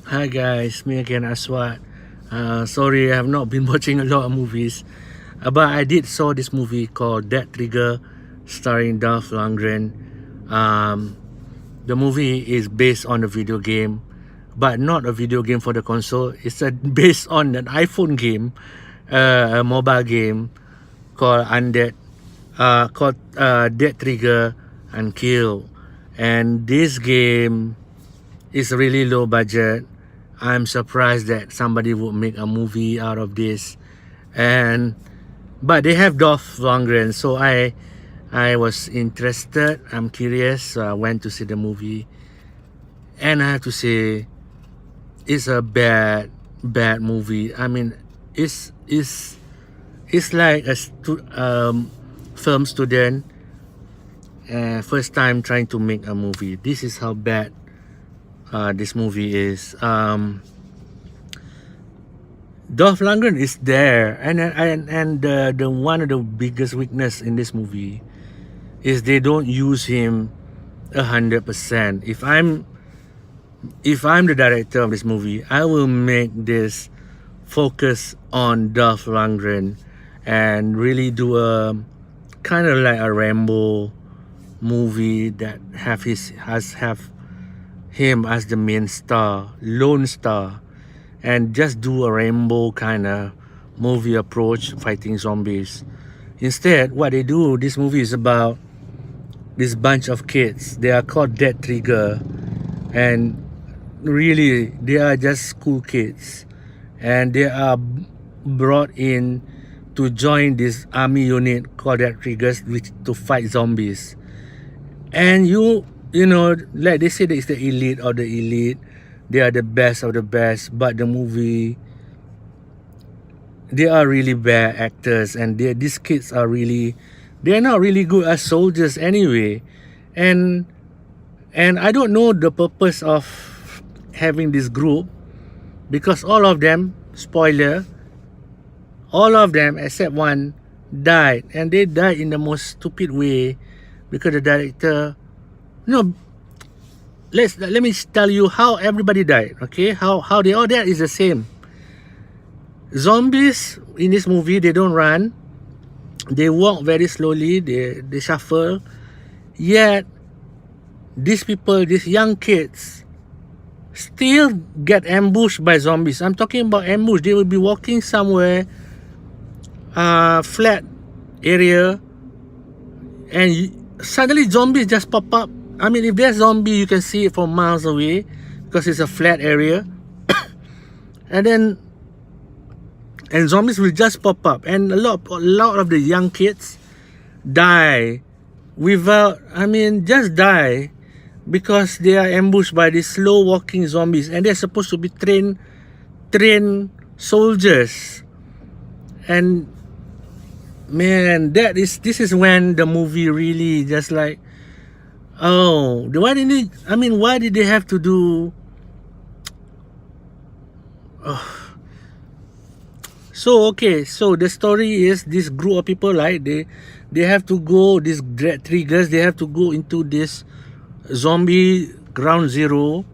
Hi guys, me again Aswat. Sorry, I have not been watching a lot of movies, but I did saw this movie called Dead Trigger, starring Dolph Lundgren. Um, the movie is based on a video game, but not a video game for the console. It's based on an iPhone game, a mobile game called Dead Trigger and Kill. And this game is really low budget. I'm surprised that somebody would make a movie out of this. And but they have Dolph Lundgren, so I was interested. I'm curious, so I went to see the movie, and I have to say, it's a bad movie. I mean, it's like a film student, first time trying to make a movie. This is how bad this movie is. Dolph Lundgren is there, and the one of the biggest weakness in this movie is they don't use him 100%. If I'm the director of this movie, I will make this focus on Dolph Lundgren and really do a kind of like a Rambo movie that have him as the main star, lone star, and just do a Rambo kind of movie approach fighting zombies. Instead, what they do, this movie is about this bunch of kids. They are called Dead Trigger, and really they are just school kids, and they are brought in to join this army unit called Dead Triggers, which to fight zombies. And you know, like they say that it's the elite of the elite, they are the best of the best, but the movie, they are really bad actors, and these kids are really, they're not really good as soldiers anyway. And I don't know the purpose of having this group, because all of them, spoiler, all of them except one died, and they died in the most stupid way, because the director, no, let me tell you how everybody died. Okay, how they all died is the same. Zombies in this movie, they don't run, they walk very slowly, they shuffle. Yet these people, these young kids, still get ambushed by zombies. I'm talking about ambush. They will be walking somewhere, flat area, and suddenly zombies just pop up. I mean, if there's zombie, you can see it from miles away because it's a flat area. and zombies will just pop up, and a lot of the young kids die without, I mean, just die because they are ambushed by these slow walking zombies, and they're supposed to be trained soldiers. And man, this is when the movie really just like, oh, why did they have to do? Oh. So okay, so the story is this group of people, like they have to go, these Dead Triggers, they have to go into this zombie ground zero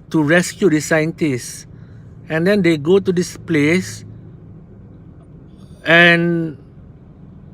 to rescue the scientists. And then they go to this place, and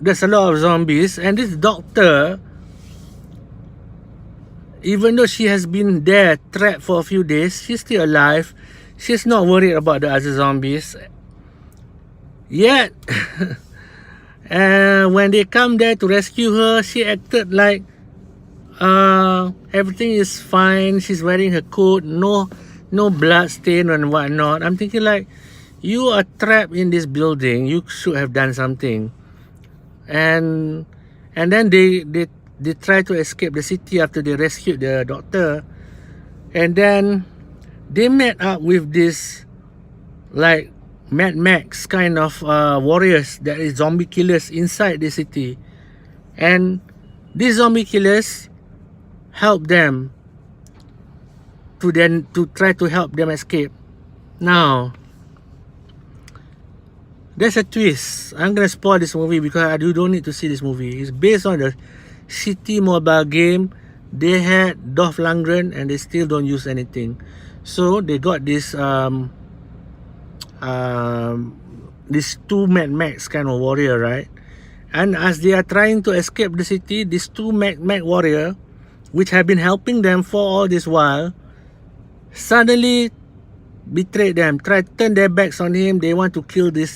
there's a lot of zombies, and this doctor, even though she has been there trapped for a few days, she's still alive. She's not worried about the other zombies. Yet, when they come there to rescue her, she acted like everything is fine. She's wearing her coat, no blood stain and whatnot. I'm thinking like, you are trapped in this building. You should have done something. And then they try to escape the city after they rescued the doctor. And then they met up with this like Mad Max kind of warriors, that is zombie killers inside the city. And these zombie killers help them to try to help them escape. Now there's a twist. I'm gonna spoil this movie because you don't need to see this movie. It's based on the shitty mobile game. They had Dolph Lundgren and they still don't use anything. So they got these two Mad Max kind of warrior, right? And as they are trying to escape the city, these two Mad warrior, which have been helping them for all this while, suddenly betrayed them, tried to turn their backs on him. They want to kill the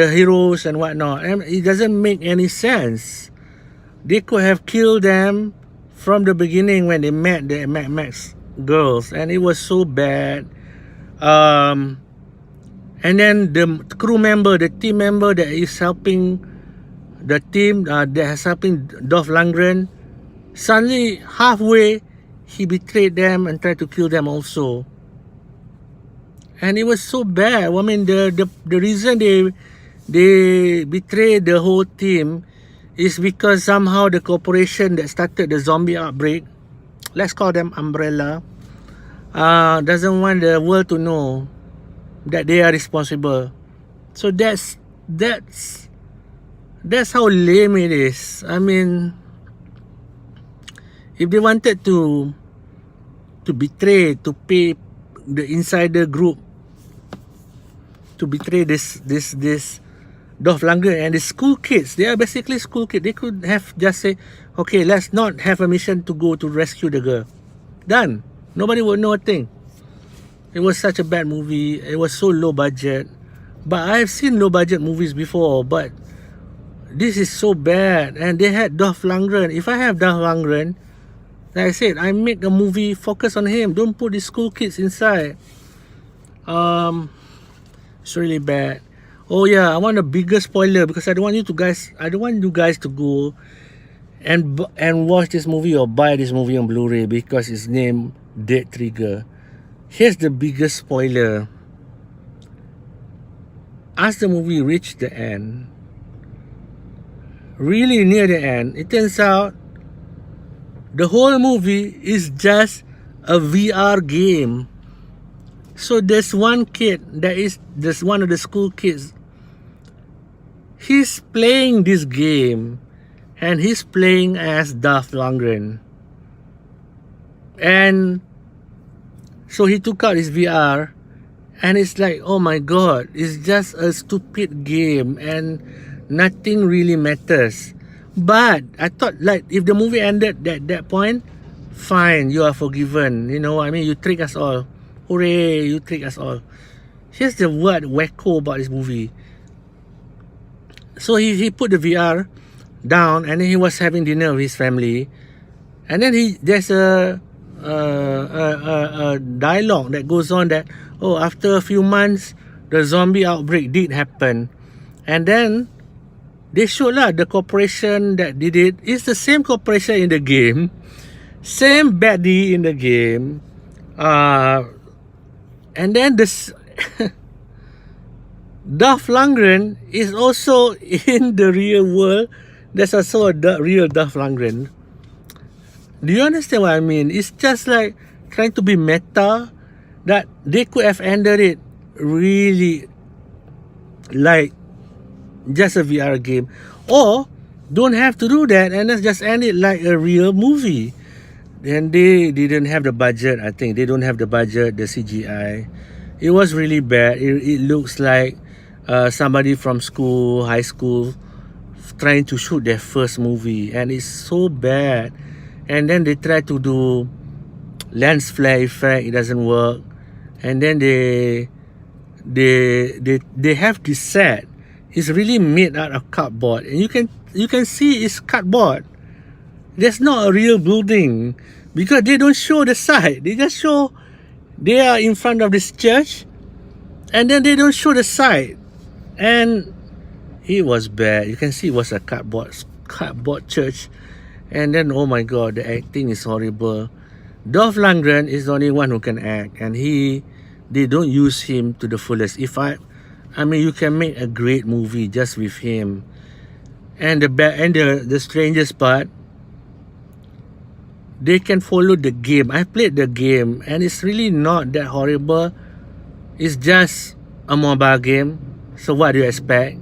heroes and whatnot. And it doesn't make any sense. They could have killed them from the beginning when they met the Mad Max girls, and it was so bad. And then the crew member, the team member that is helping the team, that is helping Dolph Lundgren, suddenly halfway he betrayed them and tried to kill them also. And it was so bad. I mean, the reason they betrayed the whole team is because somehow the corporation that started the zombie outbreak, let's call them Umbrella, doesn't want the world to know that they are responsible. So that's how lame it is. I mean, if they wanted to betray, to pay the insider group to betray this Dolph Lundgren and the school kids, they are basically school kids. They could have just say, okay, let's not have a mission to go to rescue the girl. Done. Nobody would know a thing. It was such a bad movie. It was so low budget. But I've seen low budget movies before, but this is so bad. And they had Dolph Lundgren. If I have Dolph Lundgren, like I said, I make a movie focus on him. Don't put the school kids inside. It's really bad. Oh yeah, I want a bigger spoiler because I don't want you guys to go and watch this movie or buy this movie on Blu-ray because it's named Dead Trigger. Here's the biggest spoiler. As the movie reached the end, really near the end, it turns out the whole movie is just a VR game. So there's one kid there's one of the school kids. He's playing this game and he's playing as Dolph Lundgren. And so he took out his VR and it's like, oh my god, it's just a stupid game and nothing really matters. But I thought, like, if the movie ended at that point, fine, you are forgiven. You know what I mean? You trick us all. Hooray, you trick us all. Here's the word wacko about this movie. So he put the VR down and then he was having dinner with his family. And then there's a dialogue that goes on that, oh, after a few months, the zombie outbreak did happen. And then they showed the corporation that did it is the same corporation in the game, same baddie in the game. And then this Dolph Lundgren is also in the real world. There's also a real Dolph Lundgren. Do you understand what I mean? It's just like trying to be meta, that they could have ended it really like just a VR game, or don't have to do that and let's just end it like a real movie. And they didn't have the budget. I think they don't have the budget, the CGI. It was really bad. It looks like somebody from high school, trying to shoot their first movie, and it's so bad. And then they try to do lens flare effect, it doesn't work. And then they have this set. It's really made out of cardboard, and you can see it's cardboard. There's not a real building because they don't show the side. They just show they are in front of this church, and then they don't show the side. And it was bad. You can see it was a cardboard church. And then, oh my god, the acting is horrible. Dolph Lundgren is the only one who can act, and they don't use him to the fullest. I mean, you can make a great movie just with him. And the strangest part, they can follow the game. I played the game, and it's really not that horrible. It's just a mobile game. So what do you expect?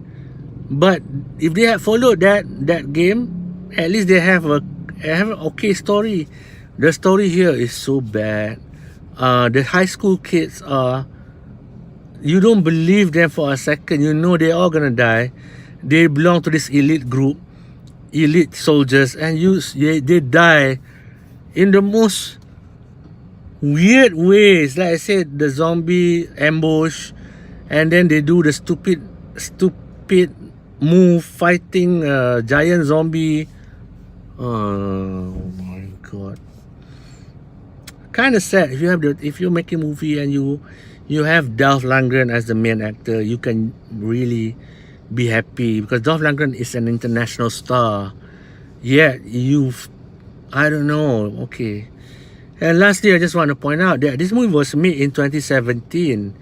But if they had followed that game, at least they have an okay story. The story here is so bad. The high school kids are, you don't believe them for a second. You know they're all gonna die. They belong to this elite group, elite soldiers, and they die in the most weird ways. Like I said, the zombie ambush, and then they do the stupid move fighting a giant zombie. Oh my god. Kind of sad. If you're making a movie and you have Dolph Lundgren as the main actor, you can really be happy because Dolph Lundgren is an international star. Yet I don't know. Okay. And lastly, I just want to point out that this movie was made in 2017,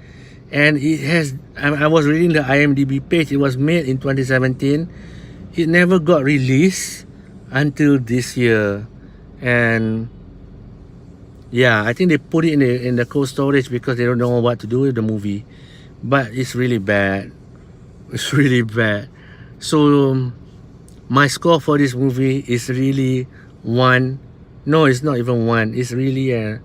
and it has. I was reading the IMDb page. It was made in 2017. It never got released until this year, and yeah, I think they put it in the cold storage because they don't know what to do with the movie. But it's really bad. It's really bad. So my score for this movie is really 1. No, it's not even 1. It's really a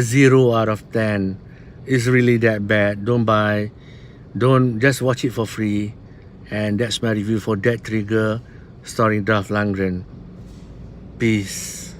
0 out of 10. It's really that bad. Don't just watch it for free. And that's my review for Dead Trigger starring Dolph Lundgren. Peace.